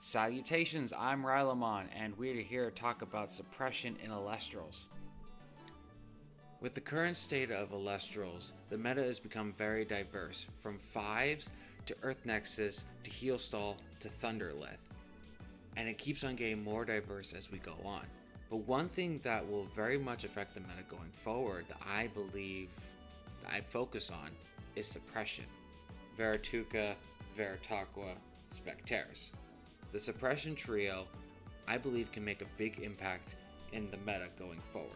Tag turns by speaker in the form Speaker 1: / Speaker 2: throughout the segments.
Speaker 1: Salutations, I'm Rylamon, and we're here to talk about suppression in Elestrals. With the current state of Elestrals, the meta has become very diverse, from 5s to Earth Nexus to Healstall to Thunderlith, and it keeps on getting more diverse as we go on. But one thing that will very much affect the meta going forward that I believe that I'd focus on is suppression. Verituka, Veritaqua, Specteris. The suppression trio, I believe, can make a big impact in the meta going forward.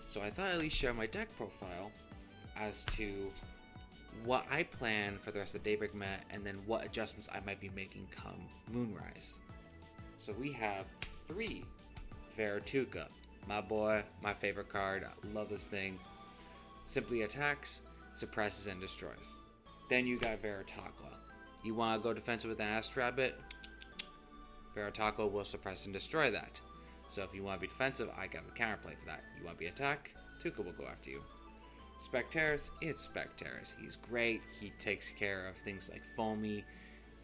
Speaker 1: So I thought I'd at least share my deck profile as to what I plan for the rest of the Daybreak meta and then what adjustments I might be making come Moonrise. So we have 3 Verituka. My boy, my favorite card. I love this thing. Simply attacks, suppresses, and destroys. Then you got Veritaqua. You want to go defensive with an Astrabbit? Veritaqua will suppress and destroy that. So if you want to be defensive, I got a counterplay for that. You want to be attack? Tuka will go after you. Specteris, it's Specteris. He's great. He takes care of things like Foamy.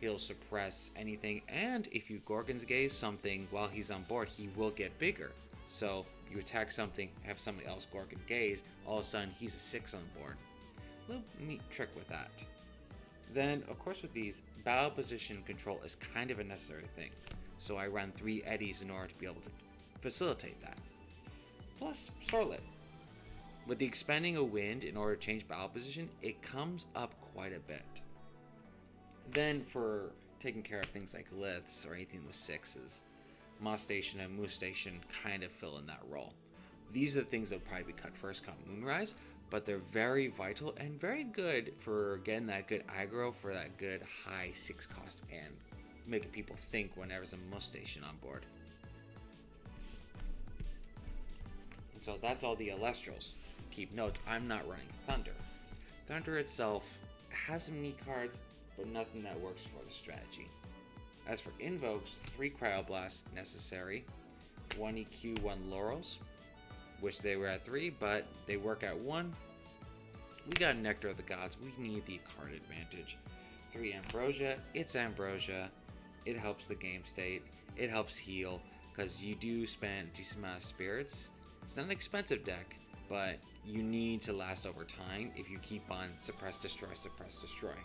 Speaker 1: He'll suppress anything. And if you Gorgon's Gaze something while he's on board, he will get bigger. So you attack something, have somebody else Gorgon Gaze, all of a sudden he's a 6 on board. Little neat trick with that. Then, of course, with these, battle position control is kind of a necessary thing. So I run 3 eddies in order to be able to facilitate that. Plus, Sorlet. With the expanding of wind in order to change battle position, it comes up quite a bit. Then for taking care of things like liths or anything with 6s, Moss Station and Moose Station kind of fill in that role. These are the things that will probably be cut first come Moonrise, but they're very vital and very good for getting that good aggro for that good high 6 cost and making people think whenever there's a Moose Station on board. And so that's all the Elestrals. Keep notes, I'm not running Thunder. Thunder itself has some neat cards, but nothing that works for the strategy. As for invokes, 3 Cryoblasts necessary, 1 EQ, 1 Laurels. Wish they were at 3, but they work at 1. We got Nectar of the Gods, we need the card advantage. 3 Ambrosia, it's Ambrosia. It helps the game state, it helps heal, because you do spend a decent amount of spirits. It's not an expensive deck, but you need to last over time if you keep on suppress, destroy, suppress, destroy.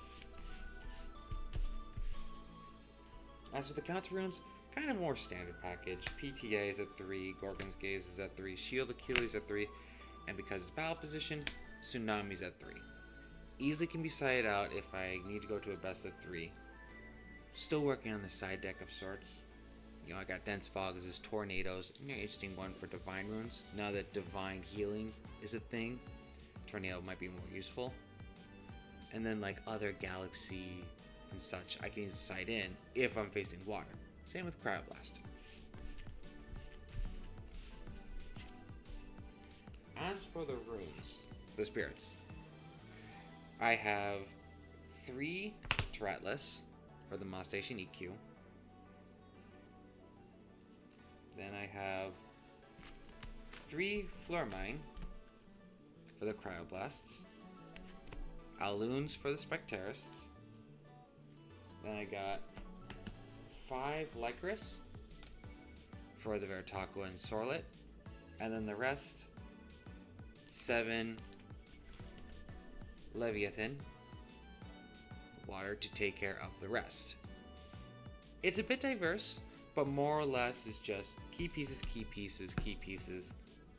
Speaker 1: As for the counter runes, kind of more standard package. PTA is at 3, Gorgon's Gaze is at 3, Shield Achilles at 3, and because it's battle position, Tsunami's at 3. Easily can be sided out if I need to go to a best of 3. Still working on the side deck of sorts. You know, I got Dense Fog as Tornadoes, an interesting one for Divine Runes. Now that Divine Healing is a thing, Tornado might be more useful. And then like other Galaxy and such, I can side in if I'm facing water. Same with Cryoblast. As for the runes, the spirits, I have 3 Turretless for the Moss Station EQ. Then I have 3 Flormine for the Cryoblasts, Alloons for the Specterists. Then I got 5 Lycoris for the Veritaqua and Sorlet, and then the rest 7 Leviathan water to take care of the rest. It's a bit diverse, but more or less is just key pieces, key pieces, key pieces.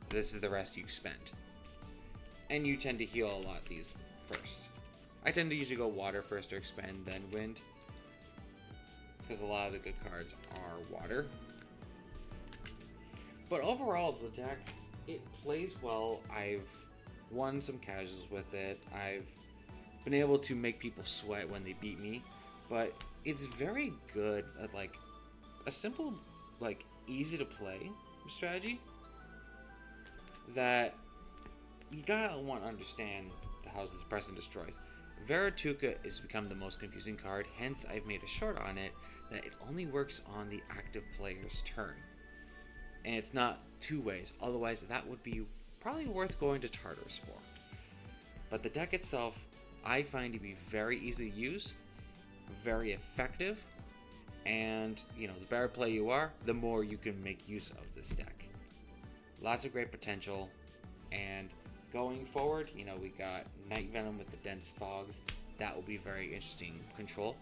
Speaker 1: This is the rest you spend. And you tend to heal a lot of these first. I tend to usually go water first or expend, then wind, because a lot of the good cards are water. But overall, the deck, it plays well. I've won some casuals with it. I've been able to make people sweat when they beat me, but it's very good at like a simple, like easy to play strategy that you gotta want to understand the houses Suppress and Destroys. Verituka has become the most confusing card, hence I've made a short on it that it only works on the active player's turn. And it's not 2 ways, otherwise that would be probably worth going to Tartarus for. But the deck itself, I find to be very easy to use, very effective, And, the better player you are, the more you can make use of this deck. Lots of great potential. And going forward, we got Night Venom with the Dense Fogs. That will be very interesting control.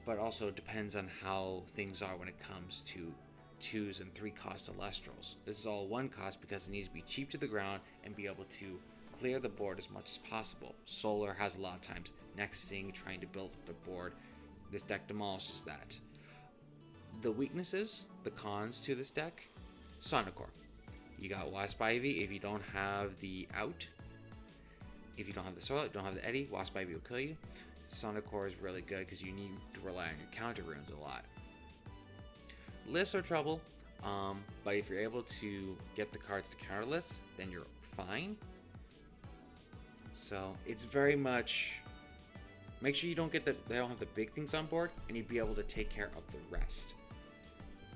Speaker 1: But also it depends on how things are when it comes to 2s and 3 cost Elestrals. This is all 1 cost because it needs to be cheap to the ground and be able to clear the board as much as possible. Solar has a lot of times nexusing, trying to build up the board. This deck demolishes that. The weaknesses, the cons to this deck, Sonic Core. You got Wasp Ivy if you don't have the out. If you don't have the Soil, don't have the Eddy, Wasp Ivy will kill you. Sonic Core is really good because you need to rely on your counter runes a lot. Lists are trouble, but if you're able to get the cards to counter lists, then you're fine. So it's very much, make sure you don't they don't have the big things on board, and you'll be able to take care of the rest.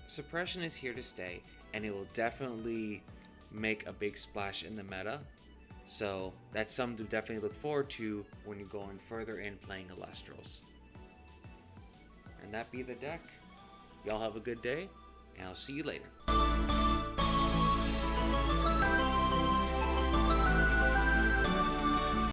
Speaker 1: Suppression is here to stay, and it will definitely make a big splash in the meta. So that's something to definitely look forward to when you're going further in playing Elestrals. And that be the deck. Y'all have a good day, and I'll see you later.